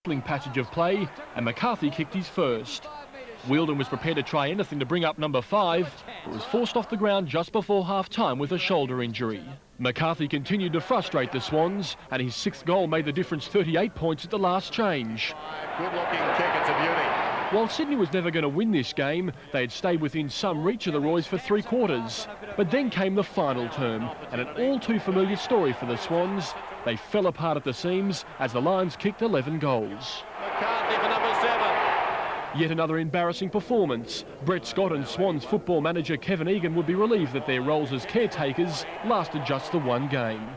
passage of play, and McCarthy kicked his first. Wheeldon was prepared to try anything to bring up number 5, but was forced off the ground just before half-time with a shoulder injury. McCarthy continued to frustrate the Swans, and his 6th goal made the difference 38 points at the last change. Good-looking kick, it's a beauty. While Sydney was never going to win this game, they had stayed within some reach of the Roys for 3 quarters. But then came the final term, and an all-too-familiar story for the Swans. They fell apart at the seams as the Lions kicked 11 goals. McCarthy for number 7. Yet another embarrassing performance. Brett Scott and Swans football manager Kevin Egan would be relieved that their roles as caretakers lasted just the 1 game.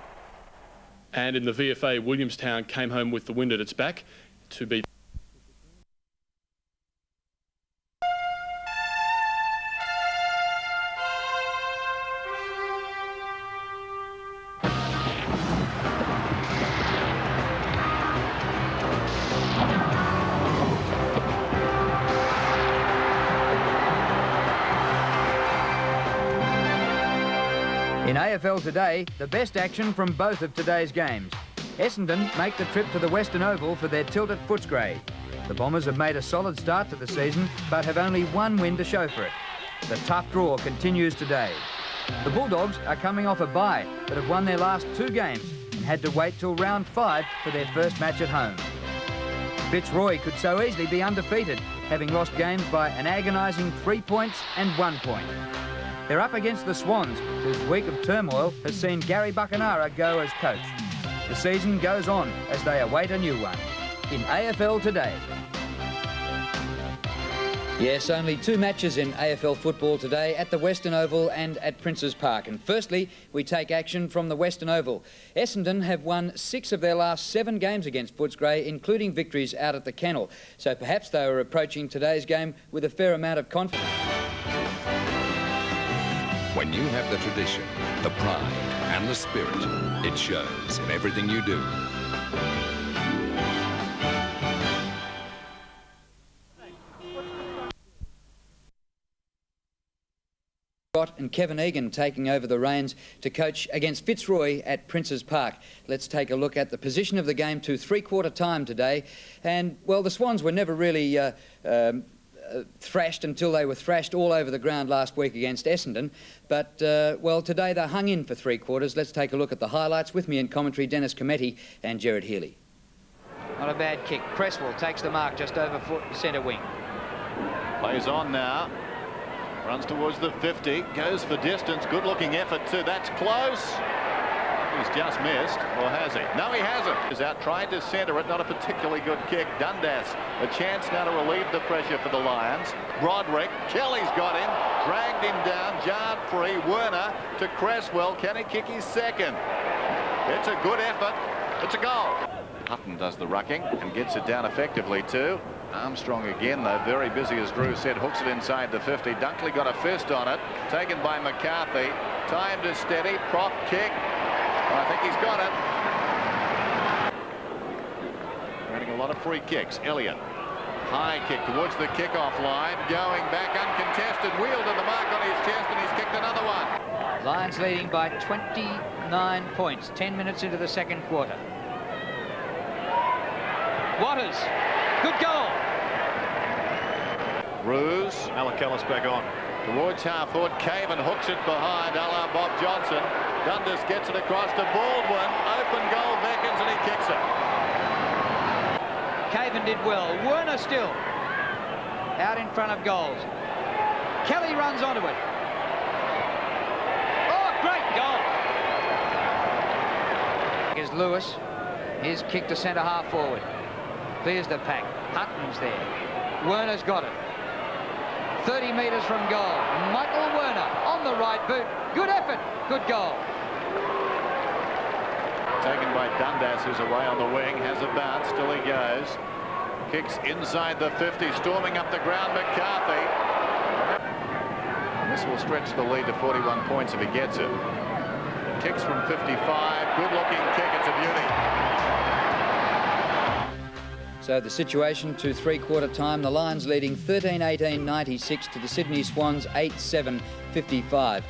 And in the VFA, Williamstown came home with the wind at its back to beat. In AFL today, the best action from both of today's games. Essendon make the trip to the Western Oval for their tilt at Fitzroy. The Bombers have made a solid start to the season, but have only 1 win to show for it. The tough draw continues today. The Bulldogs are coming off a bye, but have won their last 2 games and had to wait till round 5 for their first match at home. Fitzroy could so easily be undefeated, having lost games by an agonising 3 points and 1 point. They're up against the Swans, whose week of turmoil has seen Gary Buckenara go as coach. The season goes on as they await a new one. In AFL today. Yes, only 2 matches in AFL football today at the Western Oval and at Princes Park. And firstly, we take action from the Western Oval. Essendon have won 6 of their last 7 games against Footscray, including victories out at the Kennel. So perhaps they were approaching today's game with a fair amount of confidence. When you have the tradition, the pride and the spirit, it shows in everything you do. Scott and Kevin Egan taking over the reins to coach against Fitzroy at Princes Park. Let's take a look at the position of the game to 3/4 time today. And, well, the Swans were never really thrashed until they were thrashed all over the ground last week against Essendon. But, well, today they hung in for 3 quarters. Let's take a look at the highlights. With me in commentary, Dennis Cometti and Gerard Healy. Not a bad kick. Cresswell takes the mark just over centre wing. Plays on now. Runs towards the 50. Goes for distance. Good-looking effort too. That's close. He's just missed, or has he? No, he hasn't. He's out, tried to centre it. Not a particularly good kick. Dundas, a chance now to relieve the pressure for the Lions. Broderick, Kelly's got him, dragged him down, jarred free. Werner to Cresswell. Can he kick his second? It's a good effort. It's a goal. Hutton does the rucking and gets it down effectively too. Armstrong again, though, very busy, as Drew said, hooks it inside the 50. Dunkley got a fist on it, taken by McCarthy. Timed is steady, prop kick. I think he's got it. Getting a lot of free kicks. Elliott. High kick towards the kickoff line. Going back uncontested. Wheeled to the mark on his chest, and he's kicked another one. Lions leading by 29 points. 10 minutes into the second quarter. Waters. Good goal. Ruse. Alakellis back on. Towards half-forward. Caven hooks it behind, a la Bob Johnson. Dundas gets it across to Baldwin. Open goal beckons and he kicks it. Caven did well. Werner still out in front of goals. Kelly runs onto it. Oh, great goal. Here's Lewis. His kick to centre half forward. Clears the pack. Hutton's there. Werner's got it. 30 metres from goal. Michael Werner on the right boot. Good effort. Good goal. Taken by Dundas, who's away on the wing. Has a bounce. Still he goes. Kicks inside the 50. Storming up the ground, McCarthy. This will stretch the lead to 41 points if he gets it. Kicks from 55. Good-looking kick. It's a beauty. So the situation to 3/4 time, the Lions leading 13-18-96 to the Sydney Swans 8-7-55.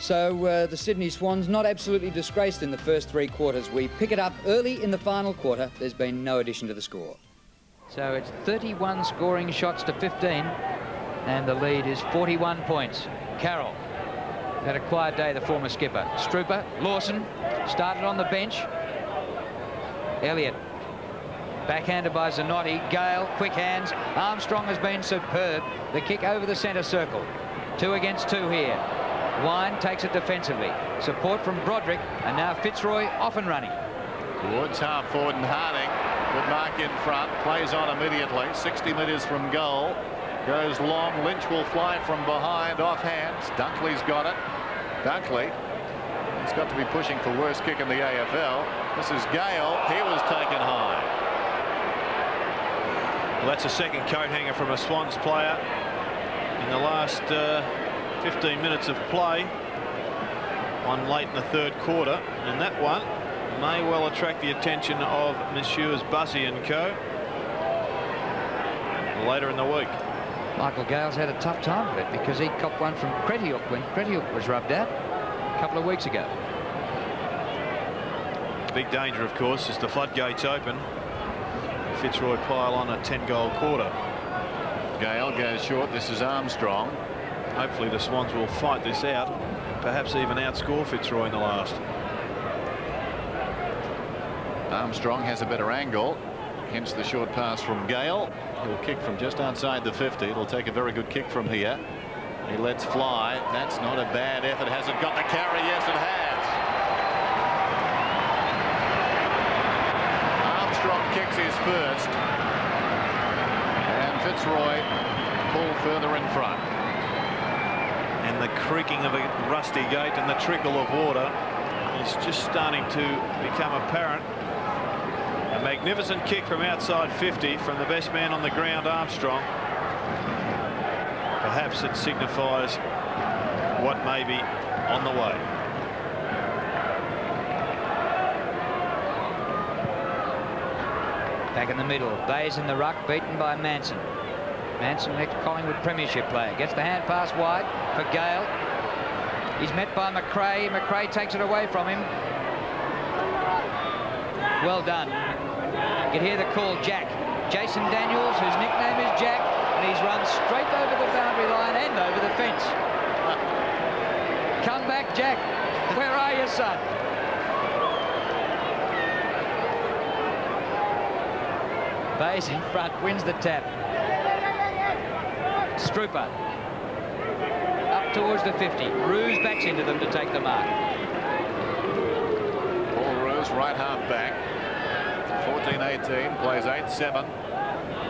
So the Sydney Swans not absolutely disgraced in the first 3 quarters. We pick it up early in the final quarter. There's been no addition to the score. So it's 31 scoring shots to 15, and the lead is 41 points. Carroll had a quiet day, the former skipper. Strooper, Lawson, started on the bench. Elliott, backhanded by Zanotti. Gale, quick hands. Armstrong has been superb. The kick over the centre circle. 2 against 2 here. Wine takes it defensively. Support from Broderick, and now Fitzroy off and running. Towards half forward, and Harding, good mark in front, plays on immediately, 60 metres from goal. Goes long, Lynch will fly from behind, off hands. Dunkley's got it. Dunkley, he's got to be pushing for worst kick in the AFL. This is Gale, he was taken high. Well, that's a second coat hanger from a Swans player in the last 15 minutes of play. One late in the third quarter, and that one may well attract the attention of Messieurs Bussey and co. later in the week. Michael Gale's had a tough time of it because he copped one from Cretiuk when Cretiuk was rubbed out a couple of weeks ago. Big danger, of course, as the floodgates open. Fitzroy pile on a 10-goal quarter. Gale goes short. This is Armstrong. Hopefully the Swans will fight this out, perhaps even outscore Fitzroy in the last. Armstrong has a better angle, hence the short pass from Gale. He'll kick from just outside the 50. It'll take a very good kick from here. He lets fly. That's not a bad effort. Has it got the carry? Yes, it has. Armstrong kicks his first, and Fitzroy pulled further in front. And the creaking of a rusty gate and the trickle of water is just starting to become apparent. A magnificent kick from outside 50 from the best man on the ground, Armstrong. Perhaps it signifies what may be on the way. Back in the middle, Bayes in the ruck, beaten by Manson. Manson, next Collingwood premiership player, gets the hand pass wide for Gale. He's met by McRae. McRae takes it away from him. Well done. You can hear the call, Jack. Jason Daniels, whose nickname is Jack, and he's run straight over the boundary line and over the fence. Come back, Jack. Where are you, son? Bayes in front, wins the tap. Strooper up towards the 50. Roos backs into them to take the mark. Paul Roos, right half back. 14-18, plays 8-7.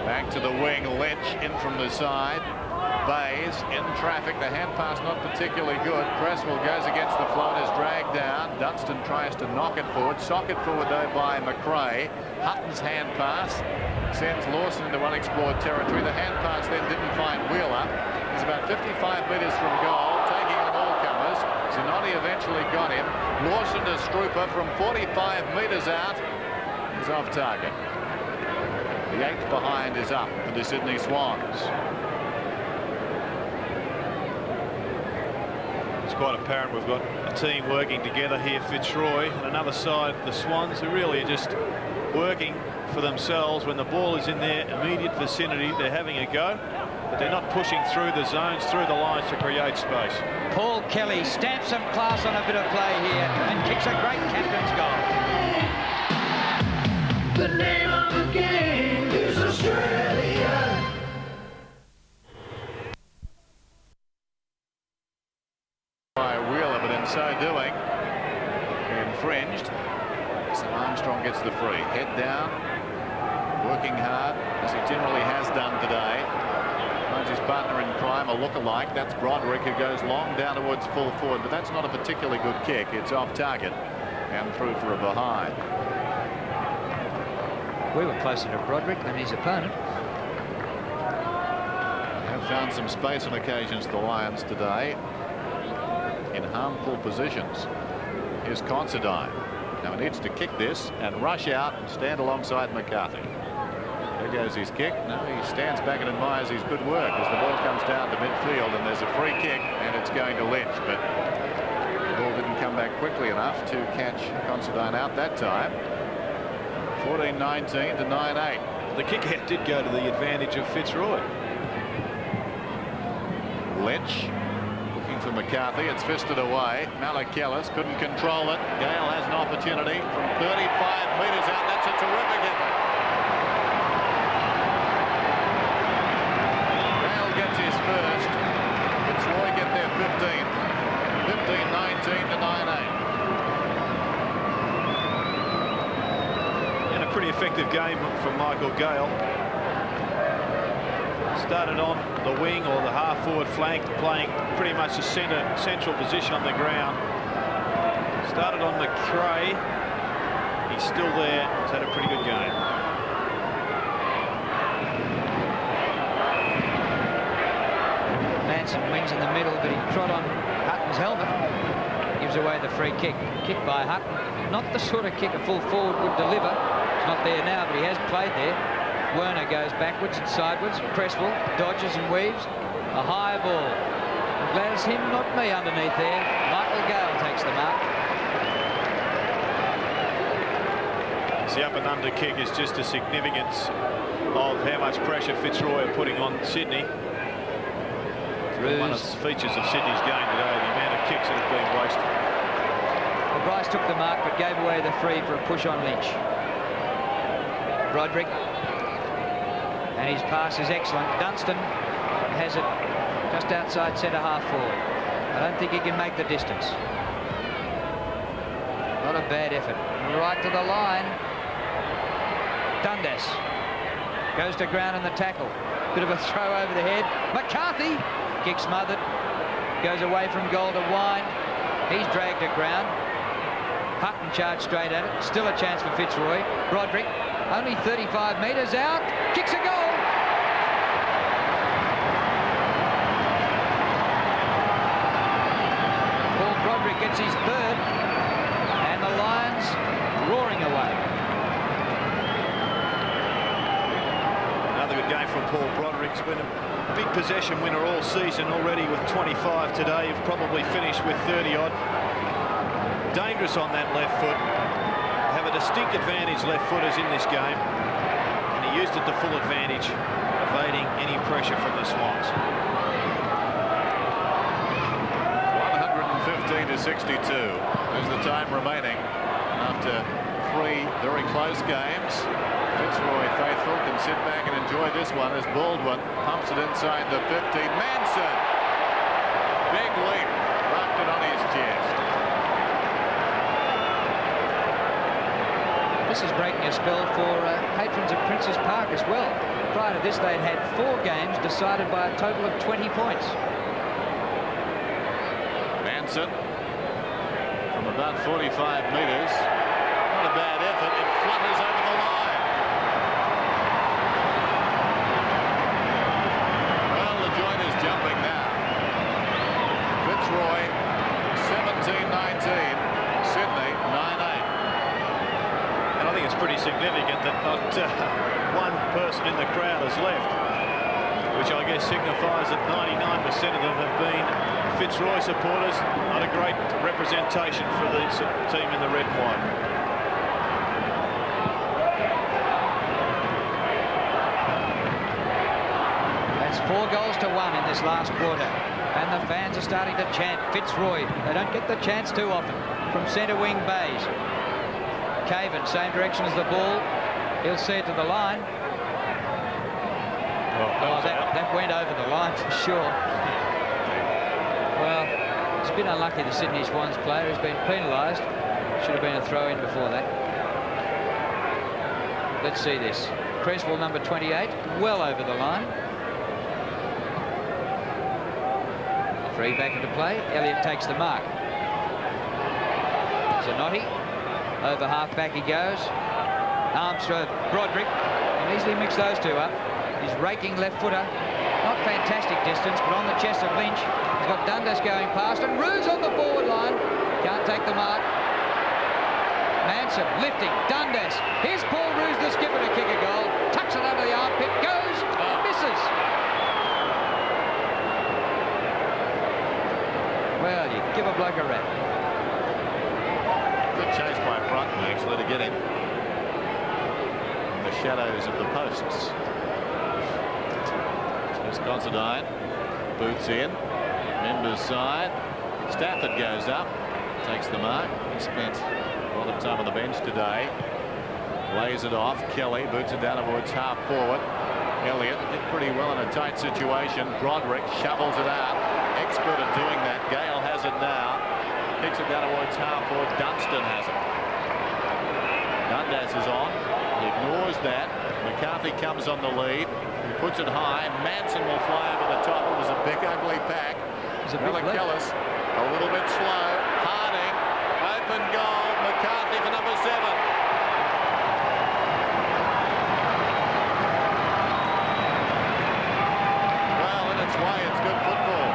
Back to the wing, Lynch in from the side. Bayes in traffic. The hand pass not particularly good. Cresswell goes against the float, is dragged down. Dunstan tries to knock it forward. Sock it forward though by McRae. Hutton's hand pass sends Lawson into unexplored territory. The hand pass then didn't find Wheeler. He's about 55 metres from goal, taking on all comers. Zanotti eventually got him. Lawson to Strooper from 45 metres out. Is off target. The 8th behind is up for the Sydney Swans. It's quite apparent we've got a team working together here. Fitzroy and another side, the Swans, who really are just working for themselves. When the ball is in their immediate vicinity, they're having a go, but they're not pushing through the zones, through the lines to create space. Paul Kelly stamps some class on a bit of play here and kicks a great captain's goal. The name of the game is Australia. By Wheeler, but in so doing, infringed. So Armstrong gets the free. Head down, working hard, as he generally has done today. Finds his partner in crime, a look-alike. That's Broderick, who goes long down towards full forward, but that's not a particularly good kick. It's off target and through for a behind. We were closer to Broderick than his opponent. Have found some space on occasions, the Lions, today, in harmful positions. Here's Considine. Now he needs to kick this and rush out and stand alongside McCarthy. There goes his kick. Now he stands back and admires his good work as the ball comes down to midfield, and there's a free kick, and it's going to Lynch, but the ball didn't come back quickly enough to catch Considine out that time. 14-19 to 9-8. The kick out did go to the advantage of Fitzroy. Lynch looking for McCarthy. It's fisted away. Malachielis couldn't control it. Gale has an opportunity from 35 metres out. That's a terrific effort. Gale gets his first. Fitzroy get their 15th. 15-19 to 9-8. And a pretty effective game from Michael Gale. Started on the wing or the half-forward flank, playing pretty much the central position on the ground. Started on McRae. He's still there. He's had a pretty good game. Manson wings in the middle, but he trod on Hutton's helmet. Gives away the free kick. Kick by Hutton. Not the sort of kick a full forward would deliver. It's not there now, but he has played there. Werner goes backwards and sideways. Cresswell dodges and weaves. A high ball. I'm glad it's him, not me, underneath there. Michael Gale takes the mark. The up and under kick is just the significance of how much pressure Fitzroy are putting on Sydney. One of the features of Sydney's game today, the amount of kicks that have been wasted. Well, Bryce took the mark but gave away the free for a push on Lynch. Broderick. And his pass is excellent. Dunstan has it just outside centre half forward. I don't think he can make the distance. Not a bad effort. Right to the line. Dundas goes to ground in the tackle. Bit of a throw over the head. McCarthy, kick smothered. Goes away from goal to Wine. He's dragged to ground. Hutton charged straight at it. Still a chance for Fitzroy. Broderick, only 35 metres out. Kicks a goal. Paul Broderick gets his third. And the Lions roaring away. Another good game from Paul Broderick's been a big possession winner all season already with 25 today. You've probably finished with 30-odd. Dangerous on that left foot. Have a distinct advantage left footers in this game. And he used it to full advantage, evading any pressure from the Swans. 115 to 62 is the time remaining after 3 very close games. Fitzroy faithful can sit back and enjoy this one as Baldwin pumps it inside the 15. Manson, big leap, wrapped it on his chest. This is breaking a spell for patrons of Princes Park as well. Prior to this, they'd had 4 games decided by a total of 20 points. Manson from about 45 metres. Not a bad effort. It flutters over the line. Well, the joint is jumping now. Fitzroy 17-19. Sydney 9-8. And I think it's pretty significant that not one person in the crowd has left, which I guess signifies that 99% of them have been Fitzroy supporters. Not a great representation for the team in the red and white. That's 4 goals to 1 in this last quarter. And the fans are starting to chant Fitzroy. They don't get the chance too often from centre wing Bays. Caven, same direction as the ball. He'll see it to the line. Oh, that went over the line for sure. Well, it's been unlucky, the Sydney Swans player has been penalised. Should have been a throw-in before that. Let's see this. Cresswell, number 28, well over the line. Free back into play. Elliott takes the mark. Zanotti. Over half back he goes. Armstrong, Broderick. Can easily mix those two up. He's raking left footer. Not fantastic distance, but on the chest of Lynch. He's got Dundas going past, and Roos on the forward line. Can't take the mark. Manson lifting. Dundas. Here's Paul Roos, the skipper, to kick a goal. Tucks it under the armpit. Goes. Misses. Well, you give a bloke a rap. Good chase by Brunton, actually, to get him. The the shadows of the posts. Here's Considine. Boots in. Members side. Stafford goes up. Takes the mark. He spent a lot of time on the bench today. Lays it off. Kelly boots it down towards half forward. Elliott did pretty well in a tight situation. Broderick shovels it out. Expert at doing that. Gale has it now. Kicks it down towards half forward. Dunstan has it. Dundas is on. He ignores that. McCarthy comes on the lead. He puts it high. Manson will fly over the top. It was a big ugly pack. Kellis a little bit slow. Harding. Open goal. McCarthy for number 7. Well, in its way, it's good football.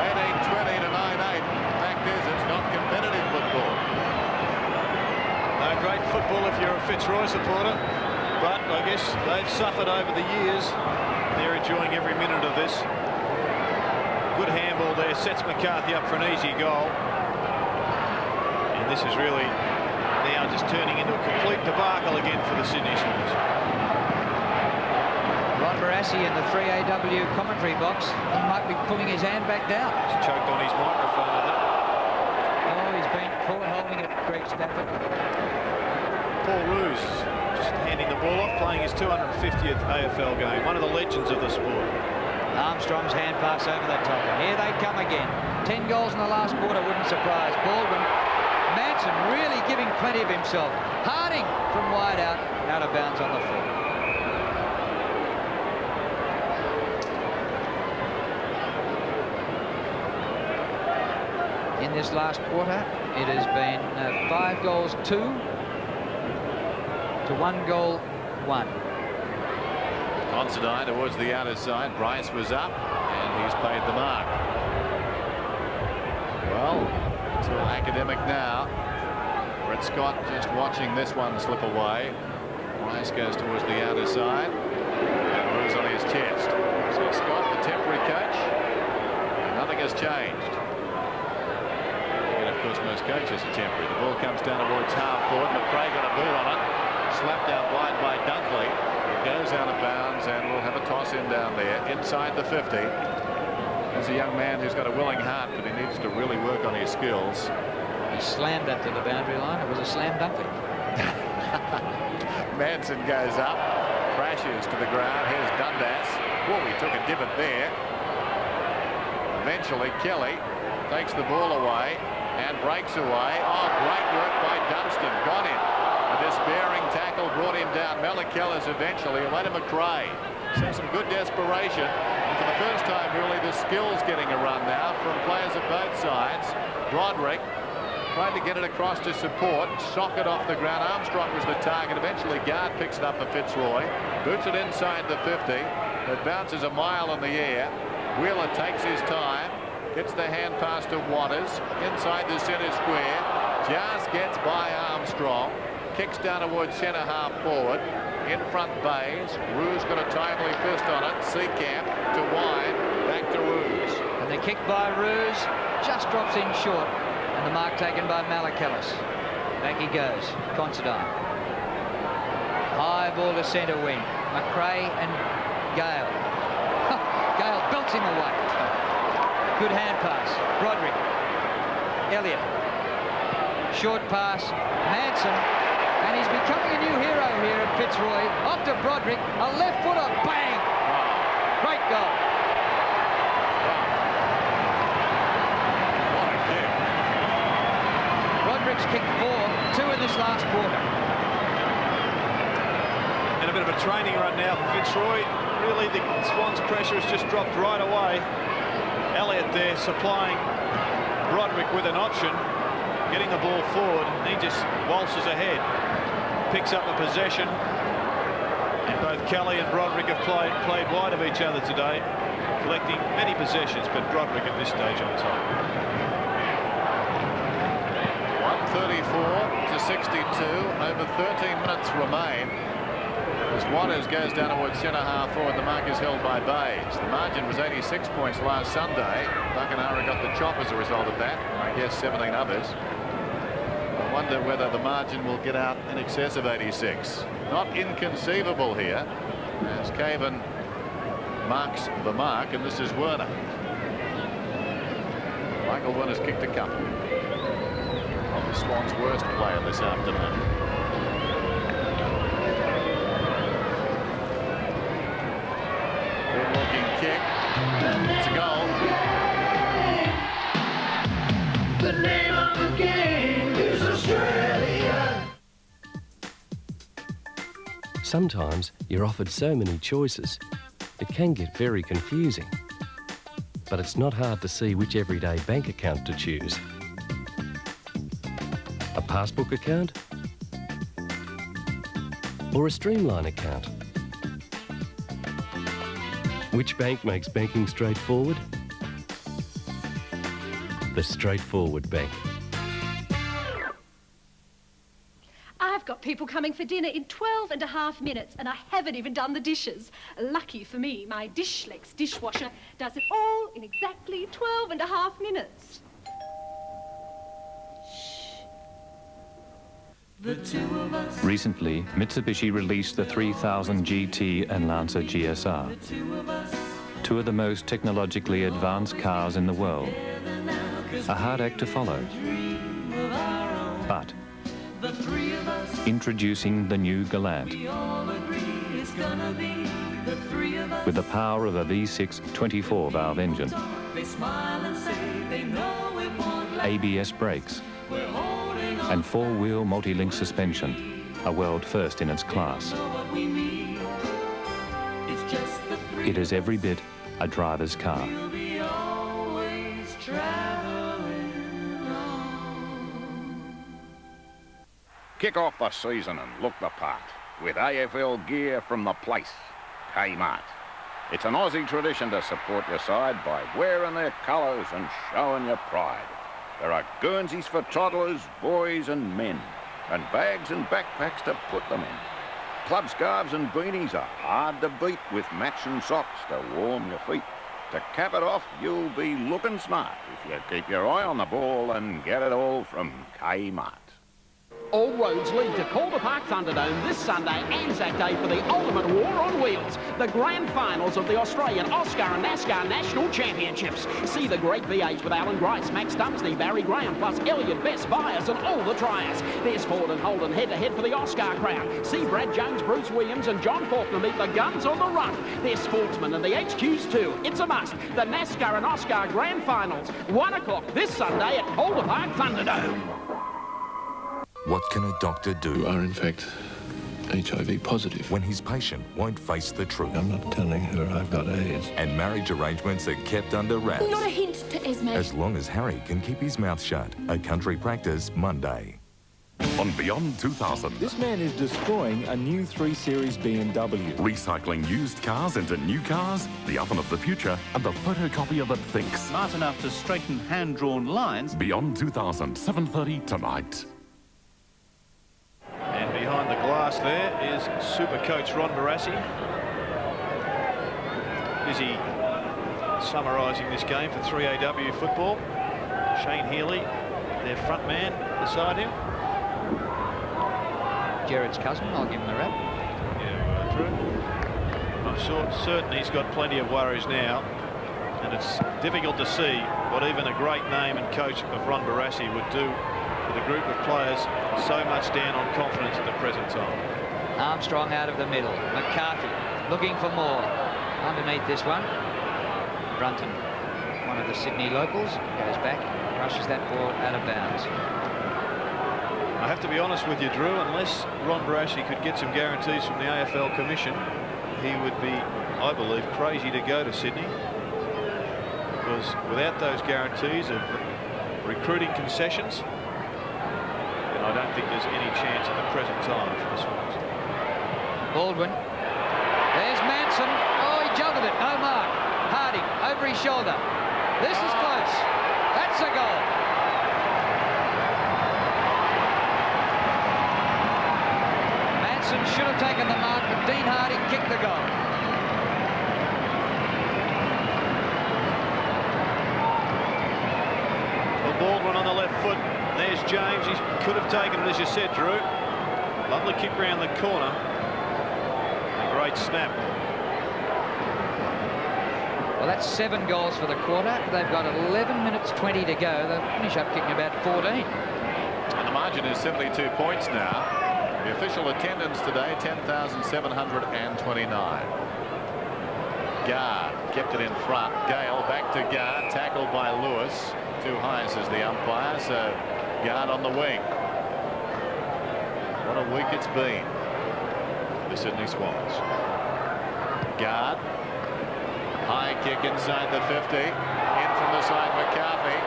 18-20 to 9-8. Fact is, it's not competitive football. No, great football if you're a Fitzroy supporter, but I guess they've suffered over the years. They're enjoying every minute of this. Good handball there, sets McCarthy up for an easy goal. And this is really now just turning into a complete debacle again for the Sydney Swans. Ron Barassi in the 3AW commentary box. He might be pulling his hand back down. He's choked on his microphone, I think. Oh, he's been caught holding it, Greg Stafford. Paul Roos just handing the ball off, playing his 250th AFL game. One of the legends of the sport. Armstrong's hand pass over the top. And here they come again. 10 goals in the last quarter wouldn't surprise. Baldwin. Manson really giving plenty of himself. Harding from wide out of bounds on the foot. In this last quarter, it has been 5 goals 2 to 1 goal 1. Considine towards the outer side. Bryce was up and he's paid the mark. Well, it's all academic now. Brett Scott just watching this one slip away. Bryce goes towards the outer side and moves on his chest. So Scott, the temporary coach, nothing has changed. And of course most coaches are temporary. The ball comes down towards half forward. McRae got a boot on it. Slapped out wide by Dunkley. Goes out of bounds and will have a toss in down there inside the 50. He's a young man who's got a willing heart, but he needs to really work on his skills. He slammed that to the boundary line. It was a slam dunk. Manson goes up, crashes to the ground. Here's Dundas. Whoa, he took a divot there. Eventually Kelly takes the ball away and breaks away. Oh, great work by Dunstan. Got him. A despairing tackle brought him down. Mellikellis eventually led him McRae. So some good desperation. And for the first time, really, the skills getting a run now from players of both sides. Broderick tried to get it across to support. Sock it off the ground. Armstrong was the target. Eventually, Guard picks it up for Fitzroy. Boots it inside the 50. It bounces a mile in the air. Wheeler takes his time. Gets the hand pass to Waters. Inside the centre square. Just gets by Armstrong. Kicks down towards centre half forward. In front Bays. Roos got a timely fist on it. Seacamp to wide. Back to Roos. And the kick by Roos just drops in short. And the mark taken by Mellikellis. Back he goes. Considine. High ball to centre wing. McRae and Gale. Gale belts him away. Good hand pass. Broderick. Elliott. Short pass. Manson. And he's becoming a new hero here at Fitzroy. Off to Broderick. A left footer. Bang! Great goal. What a kick. Broderick's kicked 4, 2 in this last quarter. And a bit of a training run now for Fitzroy. Really, the Swans' pressure has just dropped right away. Elliott there supplying Broderick with an option, getting the ball forward. He just waltzes ahead, picks up the possession. And both Kelly and Broderick have played wide of each other today, collecting many possessions, but Broderick at this stage on top. 134 to 62. Over 13 minutes remain. As Waters goes down towards centre half forward, the mark is held by Bays. The margin was 86 points last Sunday. Buckenara got the chop as a result of that. I guess 17 others. wonder whether the margin will get out in excess of 86. Not inconceivable here, as Cavan marks the mark, and this is Werner. Michael Werner's kicked a couple. Of the Swans' worst player this afternoon. Good-looking kick. It's a goal. The name of the game is Australia. Sometimes you're offered so many choices, it can get very confusing. But it's not hard to see which everyday bank account to choose. A passbook account? Or a streamline account? Which bank makes banking straightforward? The Straightforward Bank. I've got people coming for dinner in 12.5 minutes and I haven't even done the dishes. Lucky for me, my Dishlex dishwasher does it all in exactly 12.5 minutes. Recently, Mitsubishi released the 3000 GT and Lancer GSR, two of the most technologically advanced cars in the world. A hard act to follow. But introducing the new Galant. With the power of a V6 24-valve engine. ABS brakes. And four-wheel multi-link suspension, a world first in its class. It is every bit a driver's car. Kick off the season and look the part with AFL gear from the place, Kmart. It's an Aussie tradition to support your side by wearing their colours and showing your pride. There are Guernseys for toddlers, boys and men, and bags and backpacks to put them in. Club scarves and beanies are hard to beat with matching socks to warm your feet. To cap it off, you'll be looking smart if you keep your eye on the ball and get it all from Kmart. All roads lead to Calder Park Thunderdome this Sunday, Anzac Day, for the ultimate war on wheels. The grand finals of the Australian Oscar and NASCAR National Championships. See the great V8 with Alan Grice, Max Dumsney, Barry Graham, plus Elliott Best, Byers and all the triers. There's Ford and Holden head-to-head for the Oscar crown. See Brad Jones, Bruce Williams and John Faulkner meet the guns on the run. There's Sportsman and the HQs too. It's a must. The NASCAR and Oscar grand finals, 1 o'clock this Sunday at Calder Park Thunderdome. What can a doctor do? You are, in fact, HIV positive. When his patient won't face the truth. I'm not telling her I've got AIDS. And marriage arrangements are kept under wraps. Not a hint to Esme. As long as Harry can keep his mouth shut. A Country Practice, Monday. On Beyond 2000. This man is destroying a new 3 Series BMW. Recycling used cars into new cars, the oven of the future, and the photocopier that thinks. Smart enough to straighten hand-drawn lines. Beyond 2000, 7:30 tonight. And behind the glass there is super coach Ron Barassi. Busy summarising this game for 3AW football. Shane Healy, their front man, beside him. Jared's cousin, I'll give him the rap. Yeah, true. I'm certain he's got plenty of worries now. And it's difficult to see what even a great name and coach of Ron Barassi would do with a group of players so much down on confidence at the present time. Armstrong out of the middle. McCarthy looking for more. Underneath this one. Brunton, one of the Sydney locals, goes back, rushes that ball out of bounds. I have to be honest with you, Drew, unless Ron Barassi could get some guarantees from the AFL Commission, he would be, I believe, crazy to go to Sydney. Because without those guarantees of recruiting concessions, I don't think there's any chance at the present time for the Swans. Baldwin. There's Manson. Oh, he juggled it. No mark. Harding over his shoulder. This is close. That's a goal. Manson should have taken the mark, but Dean Harding kicked the goal. Well, Baldwin on the left foot. There's is James. He could have taken it, as you said, Drew. Lovely kick round the corner. A great snap. Well, that's 7 goals for the quarter. They've got 11 minutes 20 to go. They'll finish up kicking about 14. And the margin is 72 points now. The official attendance today, 10,729. Guard kept it in front. Gale back to Guard, tackled by Lewis. Too high, says the umpire, so Guard on the wing. What a week it's been for the Sydney Swans. Guard. High kick inside the 50. In from the side, McCarthy.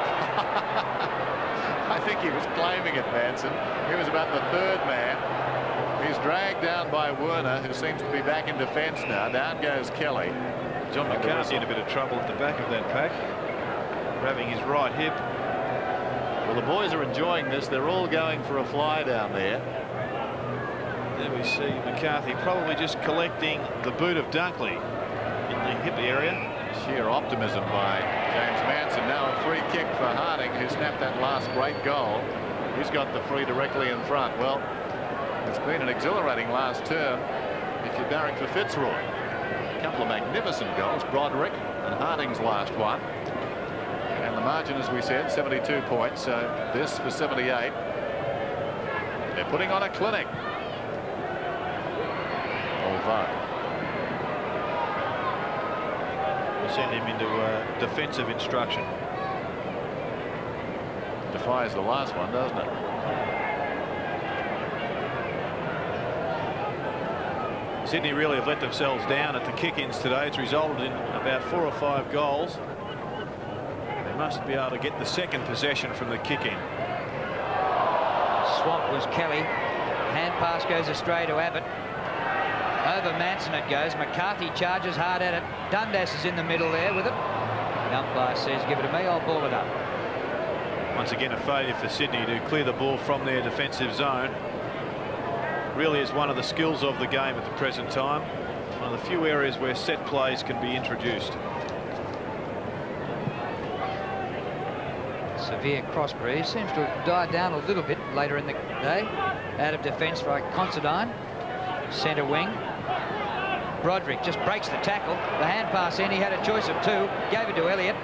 I think he was claiming it, Manson. He was about the 3rd man. He's dragged down by Werner, who seems to be back in defence now. Down goes Kelly. John McCarthy in a bit of trouble at the back of that pack, grabbing his right hip. Well, the boys are enjoying this. They're all going for a fly down there. There we see McCarthy probably just collecting the boot of Dunkley in the hip area. Sheer optimism by James Manson. Now a free kick for Harding, who snapped that last great goal. He's got the free directly in front. Well, it's been an exhilarating last term if you're barring for Fitzroy. A couple of magnificent goals, Broderick and Harding's last one. And the margin, as we said, 72 points. So this for 78. They're putting on a clinic. Although send him into defensive instruction. Defies the last one, doesn't it? Sydney really have let themselves down at the kick-ins today. It's resulted in about 4 or 5 goals. They must be able to get the second possession from the kick-in. Swamp was Kelly. Hand pass goes astray to Abbott. Over Manson it goes. McCarthy charges hard at it. Dundas is in the middle there with it. The umpire says, give it to me, I'll ball it up. Once again, a failure for Sydney to clear the ball from their defensive zone. Really is one of the skills of the game at the present time. One of the few areas where set plays can be introduced. Severe crossbreeze seems to have died down a little bit later in the day. Out of defence by Considine. Centre wing. Broderick just breaks the tackle. The hand pass in. He had a choice of 2. Gave it to Elliott.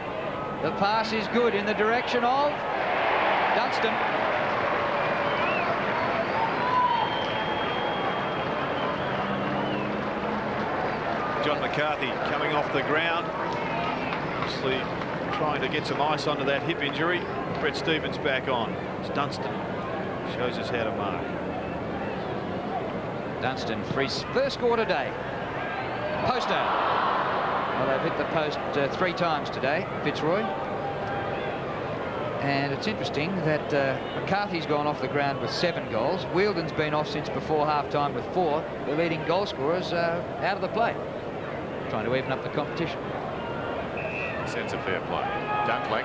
The pass is good in the direction of Dunstan. John McCarthy coming off the ground. Obviously trying to get some ice onto that hip injury. Brett Stevens back on. It's Dunstan. Shows us how to mark. Dunstan for his first score today. Poster. Well, they've hit the post 3 times today, Fitzroy. And it's interesting that McCarthy's gone off the ground with 7 goals. Wheeldon's been off since before half-time with 4. The leading goal scorers out of the play. Trying to even up the competition. Sense of fair play. Dunkley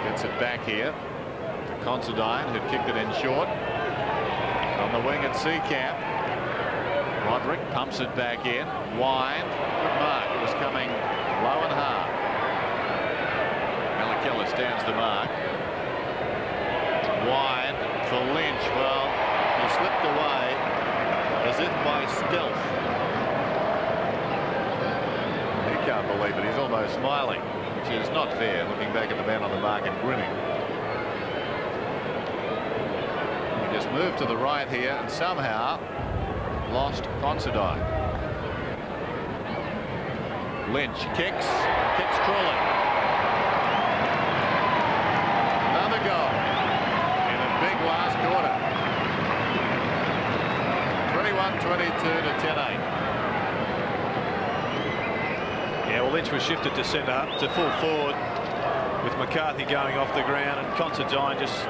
gets it back here to Considine, who kicked it in short. On the wing at Seacamp. Broderick pumps it back in. Wine. Good mark. It was coming low and hard. Melakella stands the mark. Wine for Lynch. Well, he slipped away as if by stealth. He can't believe it. He's almost smiling, which is not fair, looking back at the man on the mark and grinning. Just moved to the right here and somehow lost Considine. Lynch kicks cruelly. Another goal in a big last quarter. 21-22 to 10-8. Yeah, well, Lynch was shifted to centre up to full forward with McCarthy going off the ground, and Considine just,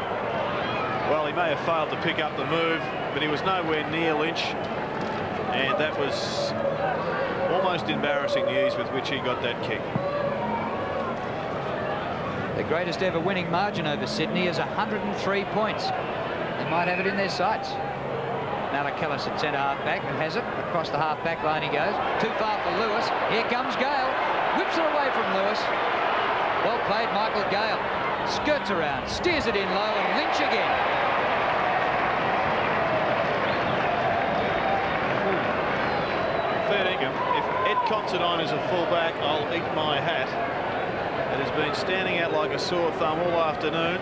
well, he may have failed to pick up the move, but he was nowhere near Lynch, and that was almost embarrassing, the ease with which he got that kick. The greatest ever winning margin over Sydney is 103 points. They might have it in their sights. Malakellis at centre half back and has it across the half back line. He goes too far for Lewis. Here comes Gale, whips it away from Lewis. Well played, Michael Gale. skirts around, steers it in low, and Lynch again. Fair dinkum. If Ed Considine is a fullback, I'll eat my hat. It has been standing out like a sore thumb all afternoon.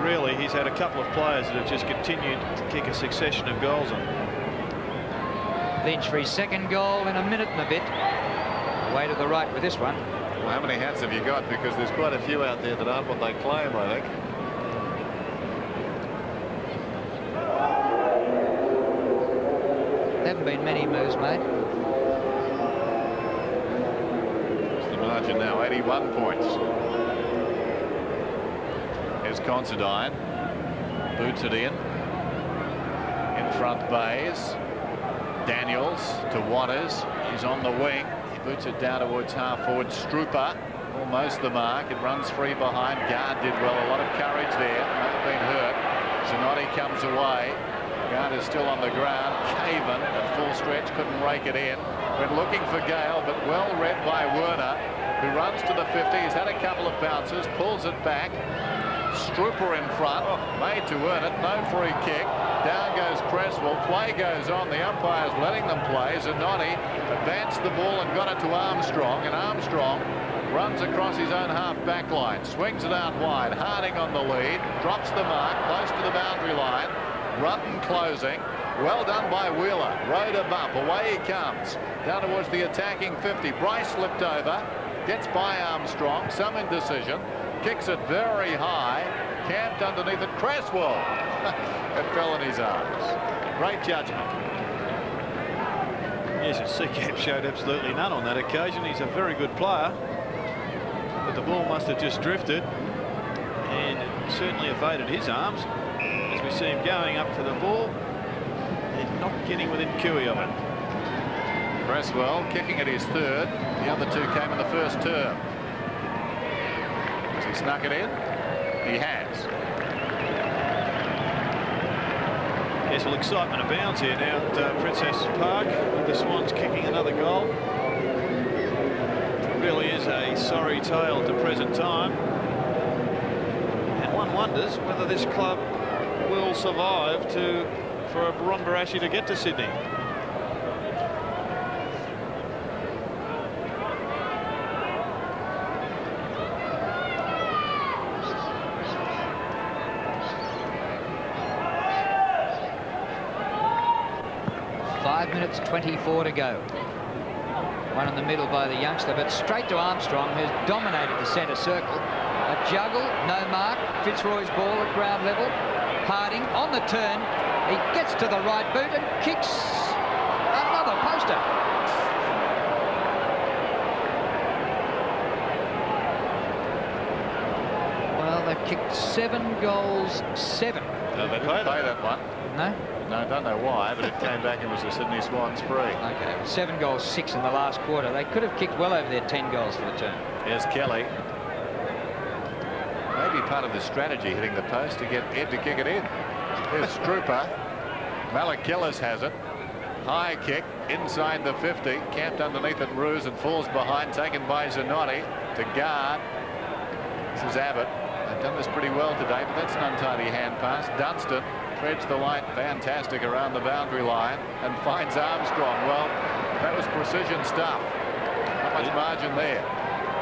Really, he's had a couple of players that have just continued to kick a succession of goals on. Lynch for his second goal in a minute and a bit. Way to the right with this one. Well, how many hats have you got? Because there's quite a few out there that aren't what they claim, I think. There haven't been many moves made. It's the margin now, 81 points. Here's Considine. Boots it in. In front, Bays. Daniels to Waters. He's on the wing. He boots it down towards half forward. Strooper, almost the mark. It runs free behind. Guard did well. A lot of courage there. Might have been hurt. Zanotti comes away. Guard is still on the ground. Caven at full stretch, couldn't rake it in. Went looking for Gale, but well read by Werner, who runs to the 50. He's had a couple of bounces, pulls it back. Strooper in front, made to earn it. No free kick. Down goes Cresswell. Play goes on. The umpire's letting them play. Zanotti advanced the ball and got it to Armstrong, and Armstrong runs across his own half-back line, swings it out wide. Harding on the lead, drops the mark close to the boundary line. Rutten closing. Well done by Wheeler. Rode a bump. Away he comes. Down towards the attacking 50. Bryce slipped over. Gets by Armstrong. Some indecision. Kicks it very high. Camped underneath it. Cresswell. It fell in his arms. Great judgment. Yes, Seacamp showed absolutely none on that occasion. He's a very good player. But the ball must have just drifted. And it certainly evaded his arms. As we see him going up for the ball, and not getting within cooey of it. Cresswell kicking at his third. The other two came in the first term. Has he snuck it in? He has. Yes, well, excitement abounds here now at Princess Park, with the Swans kicking another goal. It really is a sorry tale to present time. And one wonders whether this club will survive for Ron Barassi to get to Sydney. Five minutes 24 to go. One in the middle by the youngster, but straight to Armstrong, who's dominated the centre circle. A juggle, no mark. Fitzroy's ball at ground level. Harding on the turn. He gets to the right boot and kicks another poster. Well, they've kicked 7 goals, 7. No, they didn't play that one. No? No, I don't know why, but it came back and was the Sydney Swans free. Okay, 7 goals, 6 in the last quarter. They could have kicked well over their 10 goals for the turn. Here's Kelly. Maybe part of the strategy, hitting the post to get Ed to kick it in. Here's Strooper. Malik Gillis has it. High kick inside the 50. Camped underneath it, Roos, and falls behind. Taken by Zanotti to guard. This is Abbott. They've done this pretty well today, but that's an untidy hand pass. Dunstan treads the line, fantastic, around the boundary line and finds Armstrong. Well, that was precision stuff. Not much margin there.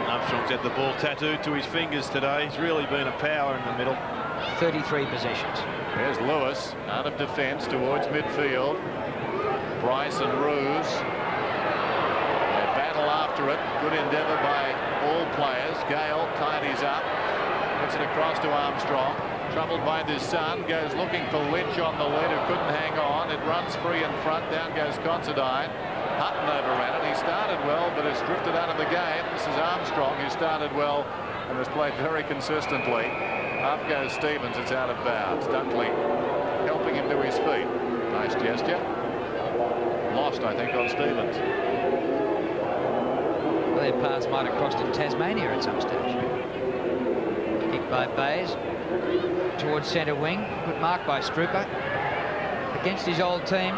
Armstrong's had the ball tattooed to his fingers today. He's really been a power in the middle. 33 possessions. There's Lewis out of defence towards midfield. Bryce and Roos. They battle after it. Good endeavour by all players. Gale tidies up. Puts it across to Armstrong. Troubled by this son. Goes looking for Lynch on the lead, who couldn't hang on. It runs free in front. Down goes Considine. Hutton overran it. He started well, but has drifted out of the game. This is Armstrong, who started well and has played very consistently. Up goes Stevens. It's out of bounds. Dunkley helping him to his feet. Nice gesture. Lost, I think, on Stevens. Well, their paths might have crossed in Tasmania at some stage. Kick by Bays towards centre wing. Good mark by Strooper. Against his old team.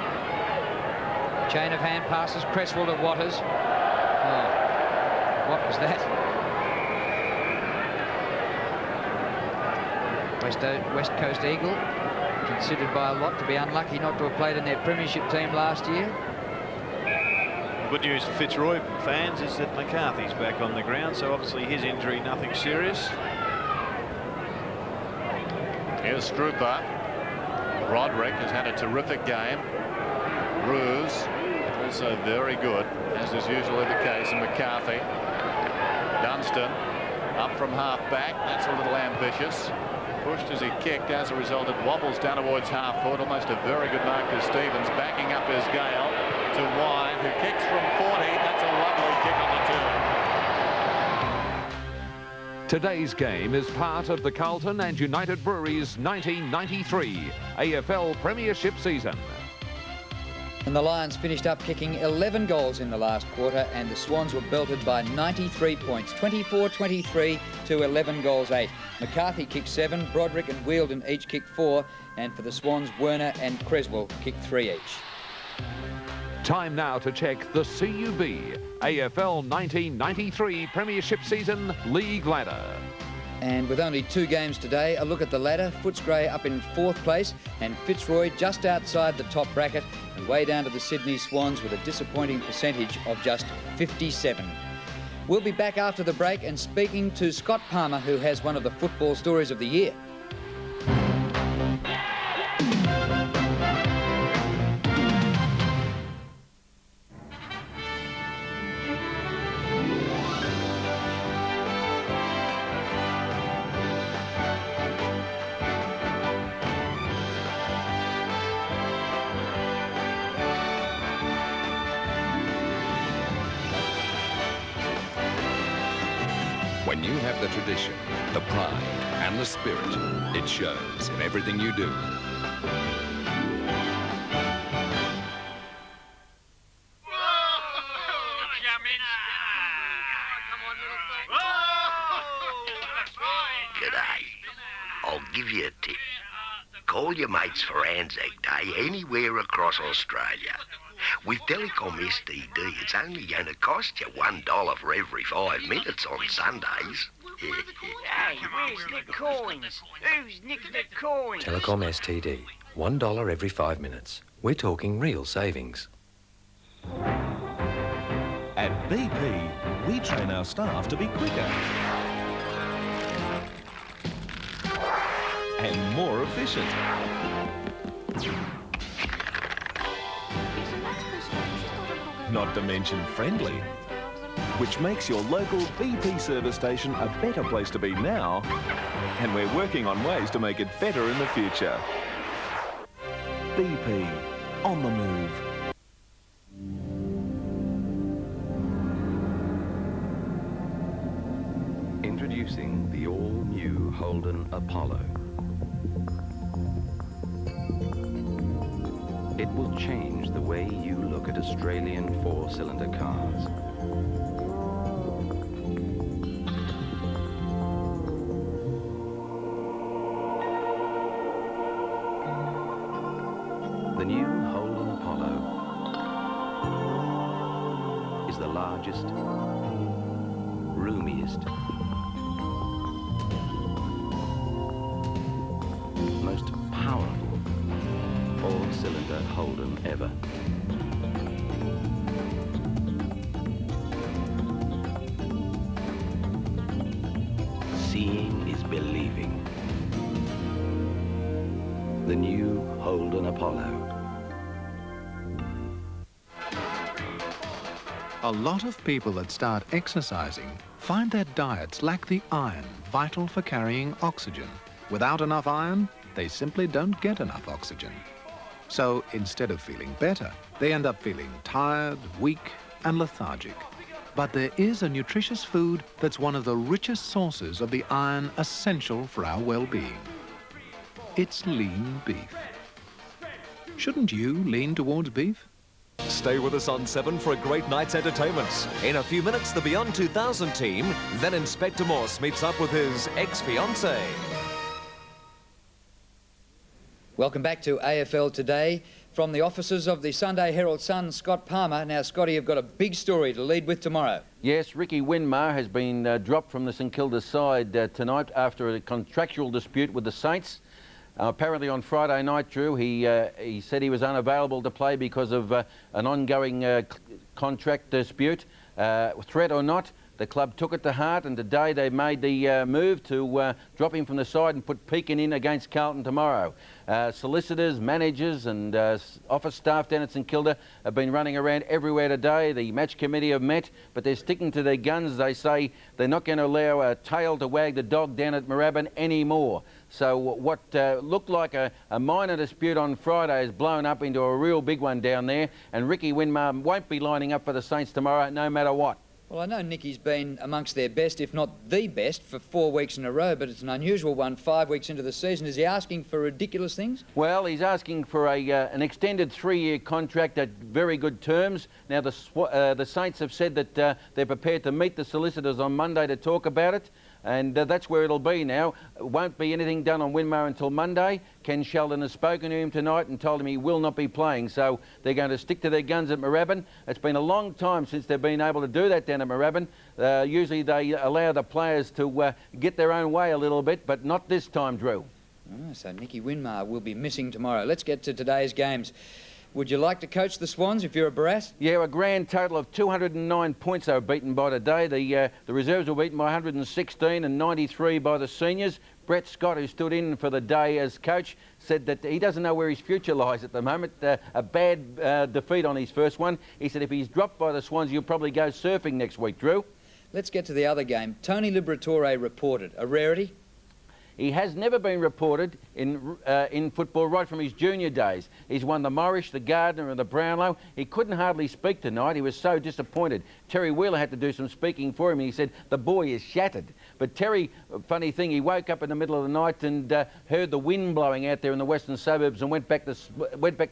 Chain of hand passes. Cresswell to Waters. Oh, what was that? West Coast Eagle, considered by a lot to be unlucky not to have played in their premiership team last year. Good news for Fitzroy fans is that McCarthy's back on the ground, so obviously his injury, nothing serious. Here's Struper. Roderick has had a terrific game. Ruse also very good, as is usually the case, and McCarthy. Dunstan up from half back. That's a little ambitious. Pushed as he kicked. As a result, it wobbles down towards half forward. Almost a very good mark to Stevens. Backing up is Gale to Wine, who kicks from 40. That's a lovely kick on the turn. Today's game is part of the Carlton and United Breweries 1993 AFL Premiership season. And the Lions finished up kicking 11 goals in the last quarter, and the Swans were belted by 93 points, 24-23 to 11 goals 8. McCarthy kicked 7, Broderick and Wheeldon each kicked 4, and for the Swans, Werner and Creswell kicked 3 each. Time now to check the CUB AFL 1993 Premiership season league ladder. And with only 2 games today, a look at the ladder. Fitzroy up in 4th place and Fitzroy just outside the top bracket and way down to the Sydney Swans with a disappointing percentage of just 57. We'll be back after the break and speaking to Scott Palmer, who has one of the football stories of the year. When you have the tradition, the pride and the spirit, it shows in everything you do. G'day. I'll give you a tip. Call your mates for Anzac Day anywhere across Australia. With Telecom STD, it's only going to cost you $1 for every 5 minutes on Sundays. Hey, where's the coins? Who's nicked the coins? Telecom STD, $1 every 5 minutes. We're talking real savings. At BP, we train our staff to be quicker and more efficient. Not to mention friendly, which makes your local BP service station a better place to be now, and we're working on ways to make it better in the future. BP, on the move. Introducing the all-new Holden Apollo. It will change the way you look at Australian 4-cylinder cars. The new Holden Apollo is the largest, roomiest, most powerful 4-cylinder Holden ever. Seeing is believing. The new Holden Apollo. A lot of people that start exercising find their diets lack the iron vital for carrying oxygen. Without enough iron, they simply don't get enough oxygen. So instead of feeling better, they end up feeling tired, weak, and lethargic. But there is a nutritious food that's one of the richest sources of the iron essential for our well-being. It's lean beef. Shouldn't you lean towards beef? Stay with us on 7 for a great night's entertainment. In a few minutes, the Beyond 2000 team, then Inspector Morse meets up with his ex-fiancée. Welcome back to AFL Today. from the offices of the Sunday Herald Sun, Scott Palmer. Now, Scotty, you've got a big story to lead with tomorrow. Yes, Ricky Winmar has been dropped from the St Kilda side tonight after a contractual dispute with the Saints. Apparently on Friday night, Drew, he said he was unavailable to play because of an ongoing contract dispute. Threat or not, the club took it to heart, and today they made the move to drop him from the side and put Pekin in against Carlton tomorrow. Solicitors, managers and office staff down at St Kilda have been running around everywhere today. The match committee have met, but they're sticking to their guns. They say they're not going to allow a tail to wag the dog down at Moorabbin anymore. So what looked like a minor dispute on Friday has blown up into a real big one down there, and Ricky Winmar won't be lining up for the Saints tomorrow no matter what. Well, I know Nicky's been amongst their best, if not the best, for 4 weeks in a row, but it's an unusual one 5 weeks into the season. Is he asking for ridiculous things? Well, he's asking for an extended 3-year contract at very good terms. Now, the Saints have said that they're prepared to meet the solicitors on Monday to talk about it, and that's where it'll be now. It won't be anything done on Winmar until Monday. Ken Sheldon has spoken to him tonight and told him he will not be playing, so they're going to stick to their guns at Moorabbin. It's been a long time since they've been able to do that down at Moorabbin. Usually they allow the players to get their own way a little bit, but not this time, Drew. Oh, so Nicky Winmar will be missing tomorrow. Let's get to today's games. Would you like to coach the Swans if you're a Barras? Yeah, a grand total of 209 points they were beaten by today. The reserves were beaten by 116 and 93 by the seniors. Brett Scott, who stood in for the day as coach, said that he doesn't know where his future lies at the moment. A bad defeat on his first one. He said if he's dropped by the Swans, he'll probably go surfing next week, Drew. Let's get to the other game. Tony Liberatore reported. A rarity? He has never been reported in football right from his junior days. He's won the Morrish, the Gardner and the Brownlow. He couldn't hardly speak tonight. He was so disappointed. Terry Wheeler had to do some speaking for him. He said the boy is shattered. But Terry, funny thing, he woke up in the middle of the night and heard the wind blowing out there in the western suburbs and went back to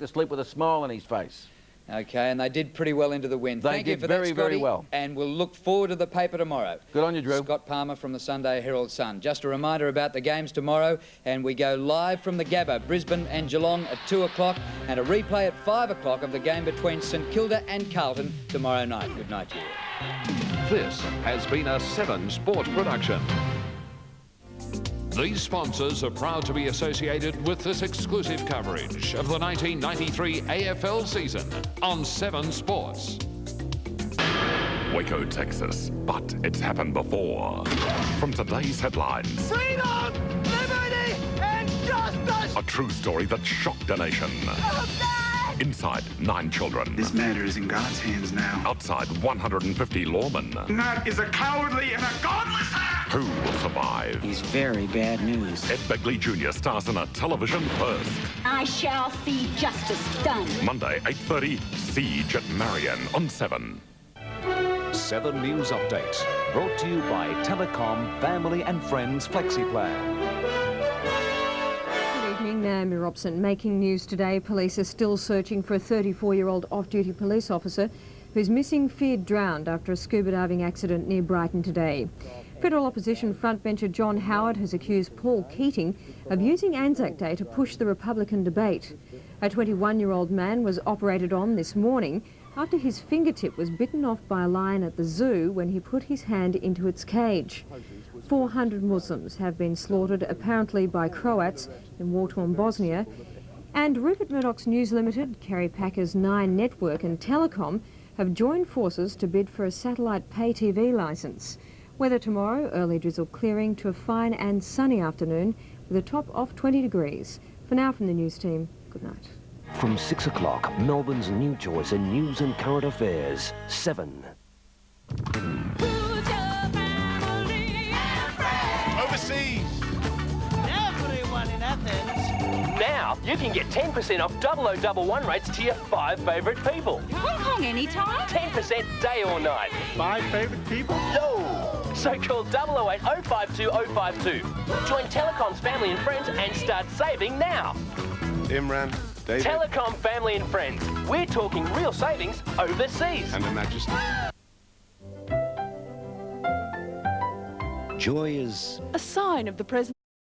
sleep with a smile on his face. OK, and they did pretty well into the wind. Thank you for that, Scotty. Very well. And we'll look forward to the paper tomorrow. Good on you, Drew. Scott Palmer from the Sunday Herald Sun. Just a reminder about the games tomorrow, and we go live from the Gabba, Brisbane and Geelong at 2 o'clock, and a replay at 5 o'clock of the game between St Kilda and Carlton tomorrow night. Good night to you. This has been a 7 Sport production. These sponsors are proud to be associated with this exclusive coverage of the 1993 AFL season on 7 Sports. Waco, Texas, but it's happened before. From today's headlines, Freedom, liberty, and justice! a true story that shocked a nation. Inside, 9 children. This matter is in God's hands now. Outside, 150 lawmen. That is a cowardly and a godless act! Who will survive? He's very bad news. Ed Begley Jr. stars in a television first. I shall see justice done. Monday, 8:30, Siege at Marion on 7. 7 News Updates, brought to you by Telecom Family and Friends Flexi Plan. Good evening, Naomi Robson. Making news today, police are still searching for a 34-year-old off-duty police officer who's missing, feared drowned after a scuba diving accident near Brighton today. Federal opposition frontbencher John Howard has accused Paul Keating of using Anzac Day to push the Republican debate. A 21-year-old man was operated on this morning after his fingertip was bitten off by a lion at the zoo when he put his hand into its cage. 400 Muslims have been slaughtered, apparently by Croats, in war-torn Bosnia. And Rupert Murdoch's News Limited, Kerry Packer's Nine Network and Telecom have joined forces to bid for a satellite pay TV licence. Weather tomorrow, early drizzle clearing to a fine and sunny afternoon with a top of 20 degrees. For now, from the news team, good night. From 6 o'clock, Melbourne's new choice in news and current affairs, 7. Overseas! Everyone in Athens. Now, you can get 10% off 0011 rates to your 5 favourite people. Hong Kong anytime. 10% day or night. 5 favourite people? Yo! So call 008 052 052. Join Telecom's Family and Friends and start saving now. Imran, David. Telecom Family and Friends. We're talking real savings overseas. And Her Majesty. Joy is a sign of the present.